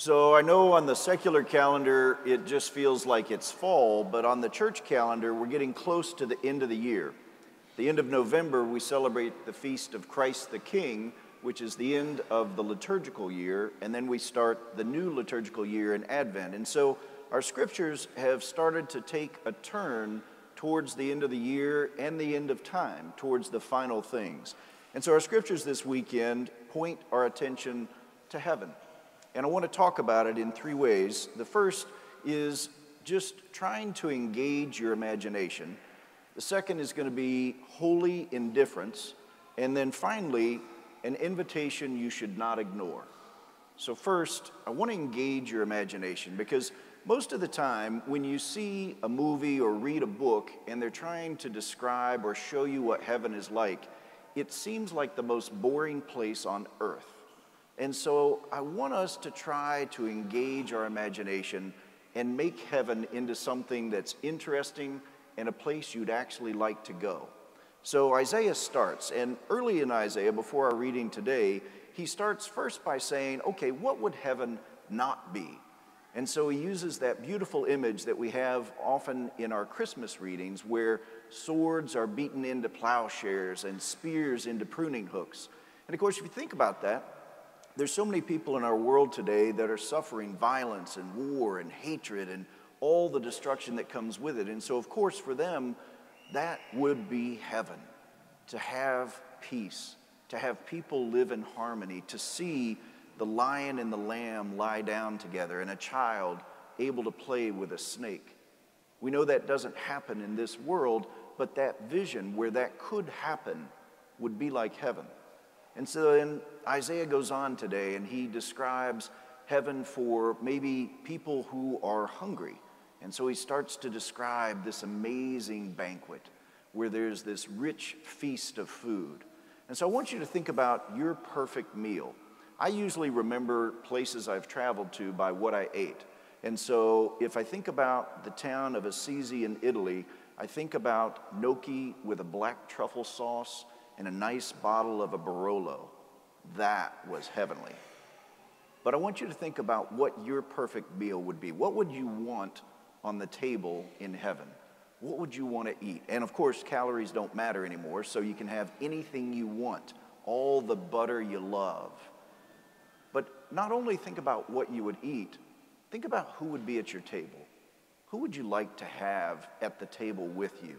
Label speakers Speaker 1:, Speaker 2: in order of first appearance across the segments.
Speaker 1: So I know on the secular calendar, it just feels like it's fall, but on the church calendar, we're getting close to the end of the year. The end of November, we celebrate the feast of Christ the King, which is the end of the liturgical year, and then we start the new liturgical year in Advent. And so our scriptures have started to take a turn towards the end of the year and the end of time, towards the final things. And so our scriptures this weekend point our attention to heaven. And I want to talk about it in three ways. The first is just trying to engage your imagination. The second is going to be holy indifference. And then finally, an invitation you should not ignore. So first, I want to engage your imagination because most of the time when you see a movie or read a book and they're trying to describe or show you what heaven is like, it seems like the most boring place on earth. And so I want us to try to engage our imagination and make heaven into something that's interesting and a place you'd actually like to go. So Isaiah starts, and early in Isaiah, before our reading today, he starts first by saying, okay, what would heaven not be? And so he uses that beautiful image that we have often in our Christmas readings where swords are beaten into plowshares and spears into pruning hooks. And of course, if you think about that, there's so many people in our world today that are suffering violence and war and hatred and all the destruction that comes with it. And so, of course, for them, that would be heaven, to have peace, to have people live in harmony, to see the lion and the lamb lie down together and a child able to play with a snake. We know that doesn't happen in this world, but that vision where that could happen would be like heaven. And so then Isaiah goes on today and he describes heaven for maybe people who are hungry. And so he starts to describe this amazing banquet where there's this rich feast of food. And so I want you to think about your perfect meal. I usually remember places I've traveled to by what I ate. And so if I think about the town of Assisi in Italy, I think about gnocchi with a black truffle sauce and a nice bottle of a Barolo. That was heavenly. But I want you to think about what your perfect meal would be. What would you want on the table in heaven? What would you want to eat? And of course, calories don't matter anymore, so you can have anything you want, all the butter you love. But not only think about what you would eat, think about who would be at your table. Who would you like to have at the table with you?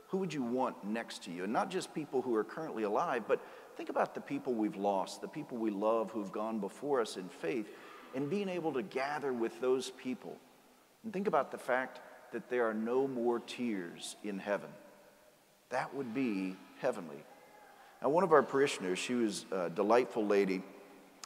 Speaker 1: Who would you want next to you? And not just people who are currently alive, but think about the people we've lost, the people we love who've gone before us in faith, and being able to gather with those people. And think about the fact that there are no more tears in heaven. That would be heavenly. Now, one of our parishioners, she was a delightful lady,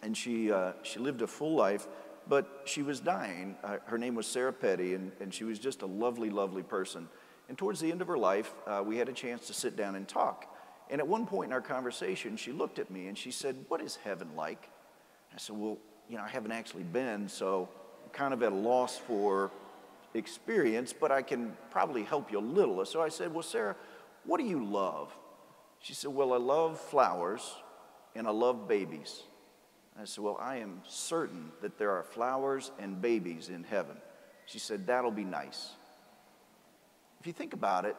Speaker 1: and she lived a full life, but she was dying. Her name was Sarah Petty, and she was just a lovely, lovely person. And towards the end of her life, we had a chance to sit down and talk. And at one point in our conversation, she looked at me and she said, "What is heaven like?" I said, "Well, I haven't actually been, so I'm kind of at a loss for experience, but I can probably help you a little." So I said, "Well, Sarah, what do you love?" She said, "Well, I love flowers and I love babies." I said, "Well, I am certain that there are flowers and babies in heaven." She said, "That'll be nice." If you think about it,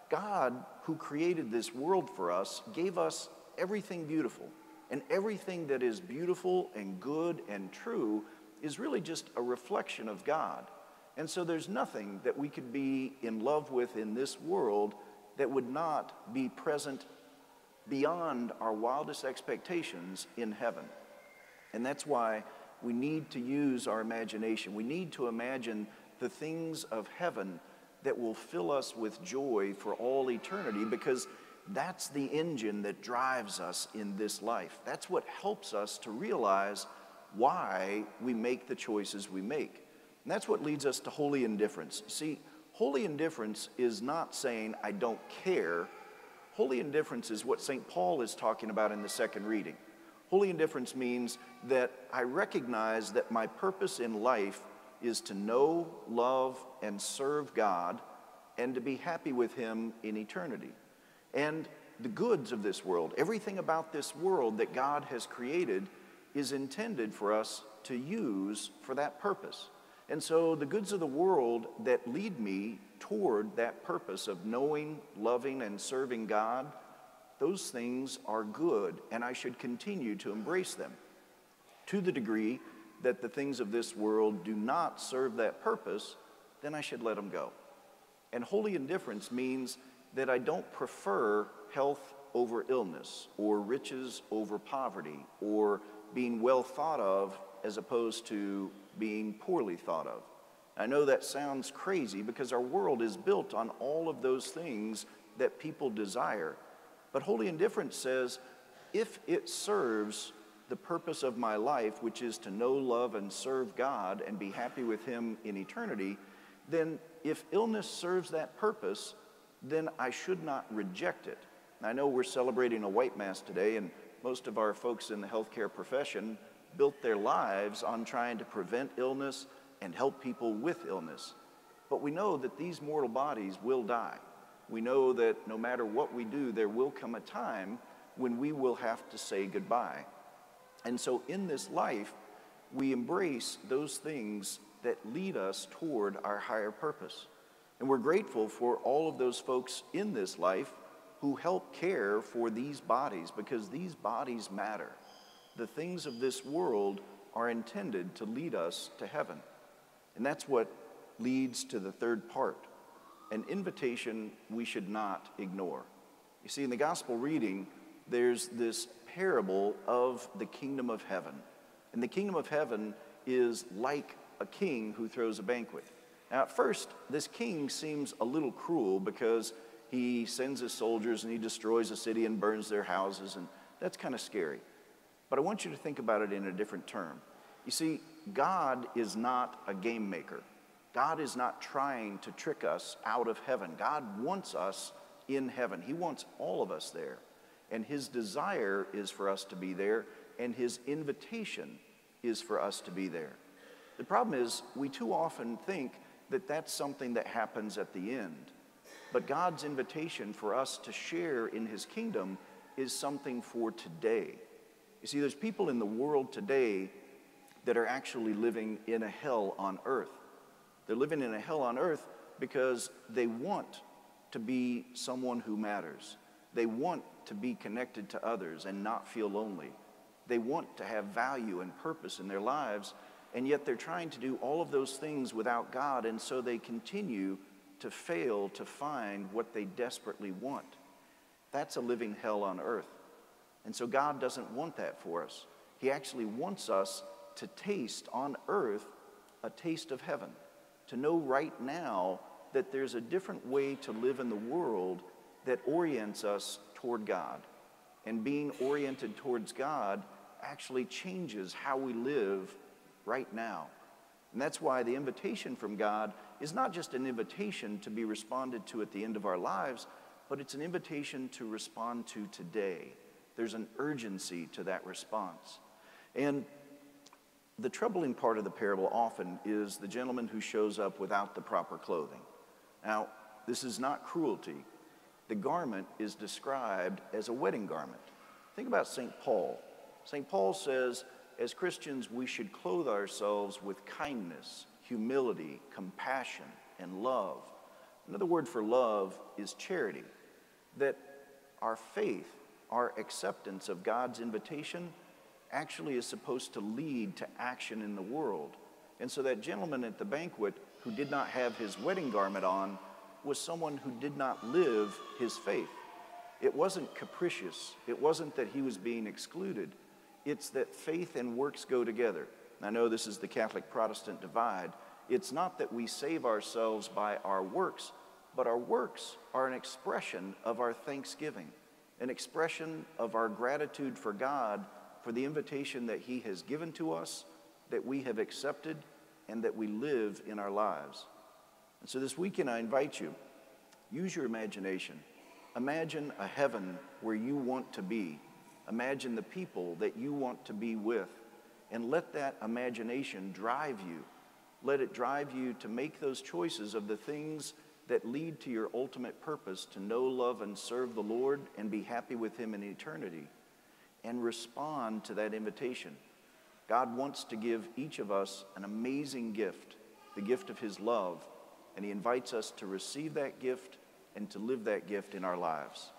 Speaker 1: God, who created this world for us, gave us everything beautiful. And everything that is beautiful and good and true is really just a reflection of God. And so there's nothing that we could be in love with in this world that would not be present beyond our wildest expectations in heaven. And that's why we need to use our imagination. We need to imagine the things of heaven that will fill us with joy for all eternity, because that's the engine that drives us in this life. That's what helps us to realize why we make the choices we make. And that's what leads us to holy indifference. See, holy indifference is not saying I don't care. Holy indifference is what St. Paul is talking about in the second reading. Holy indifference means that I recognize that my purpose in life is to know, love, and serve God, and to be happy with Him in eternity. And the goods of this world, everything about this world that God has created, is intended for us to use for that purpose. And so the goods of the world that lead me toward that purpose of knowing, loving, and serving God, those things are good, and I should continue to embrace them. To the degree that the things of this world do not serve that purpose, then I should let them go. And holy indifference means that I don't prefer health over illness, or riches over poverty, or being well thought of as opposed to being poorly thought of. I know that sounds crazy because our world is built on all of those things that people desire. But holy indifference says, if it serves the purpose of my life, which is to know, love, and serve God and be happy with Him in eternity, then if illness serves that purpose, then I should not reject it. I know we're celebrating a white mass today, and most of our folks in the healthcare profession built their lives on trying to prevent illness and help people with illness. But we know that these mortal bodies will die. We know that no matter what we do, there will come a time when we will have to say goodbye. And so in this life, we embrace those things that lead us toward our higher purpose. And we're grateful for all of those folks in this life who help care for these bodies, because these bodies matter. The things of this world are intended to lead us to heaven. And that's what leads to the third part, an invitation we should not ignore. You see, in the gospel reading, there's this parable of the kingdom of heaven. And the kingdom of heaven is like a king who throws a banquet. Now, at first, this king seems a little cruel because he sends his soldiers and he destroys a city and burns their houses, and that's kind of scary. But I want you to think about it in a different term. You see, God is not a game maker. God is not trying to trick us out of heaven. God wants us in heaven. He wants all of us there. And His desire is for us to be there, and His invitation is for us to be there. The problem is, we too often think that that's something that happens at the end. But God's invitation for us to share in His kingdom is something for today. You see, there's people in the world today that are actually living in a hell on earth. They're living in a hell on earth because they want to be someone who matters. They want to be connected to others and not feel lonely. They want to have value and purpose in their lives, and yet they're trying to do all of those things without God, and so they continue to fail to find what they desperately want. That's a living hell on earth. And so God doesn't want that for us. He actually wants us to taste on earth a taste of heaven, to know right now that there's a different way to live in the world that orients us toward God. And being oriented towards God actually changes how we live right now. And that's why the invitation from God is not just an invitation to be responded to at the end of our lives, but it's an invitation to respond to today. There's an urgency to that response. And the troubling part of the parable often is the gentleman who shows up without the proper clothing. Now, this is not cruelty. The garment is described as a wedding garment. Think about St. Paul. St. Paul says, as Christians, we should clothe ourselves with kindness, humility, compassion, and love. Another word for love is charity. That our faith, our acceptance of God's invitation, actually is supposed to lead to action in the world. And so that gentleman at the banquet who did not have his wedding garment on was someone who did not live his faith. It wasn't capricious. It wasn't that he was being excluded. It's that faith and works go together. I know this is the Catholic-Protestant divide. It's not that we save ourselves by our works, but our works are an expression of our thanksgiving, an expression of our gratitude for God for the invitation that He has given to us, that we have accepted, and that we live in our lives. And so this weekend I invite you, use your imagination. Imagine a heaven where you want to be. Imagine the people that you want to be with, and let that imagination drive you. Let it drive you to make those choices of the things that lead to your ultimate purpose, to know, love, and serve the Lord and be happy with Him in eternity, and respond to that invitation. God wants to give each of us an amazing gift, the gift of his love, and he invites us to receive that gift and to live that gift in our lives.